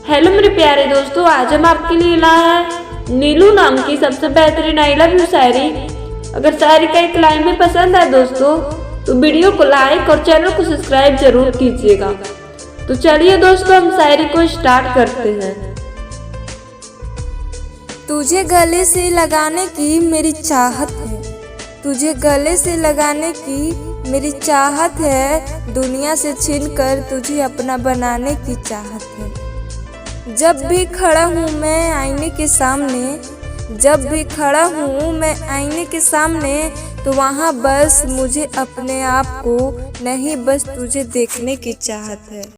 Hello मेरे प्यारे दोस्तों, आज हम आपके लिए लाए हैं नीलू नाम की सबसे बेहतरीन आई लव यू शायरी। अगर शायरी का एक लाइन भी पसंद है दोस्तों तो वीडियो को लाइक और चैनल को सब्सक्राइब जरूर कीजिएगा। तो चलिए दोस्तों, हम शायरी को स्टार्ट करते हैं। तुझे गले से लगाने की मेरी चाहत है, तुझे गले से लगाने की मेरी चाहत है, दुनिया से छीनकर तुझे अपना बनाने की चाहत है। जब भी खड़ा हूँ मैं आईने के सामने, जब भी खड़ा हूँ मैं आईने के सामने, तो वहाँ बस मुझे अपने आप को नहीं, बस तुझे देखने की चाहत है।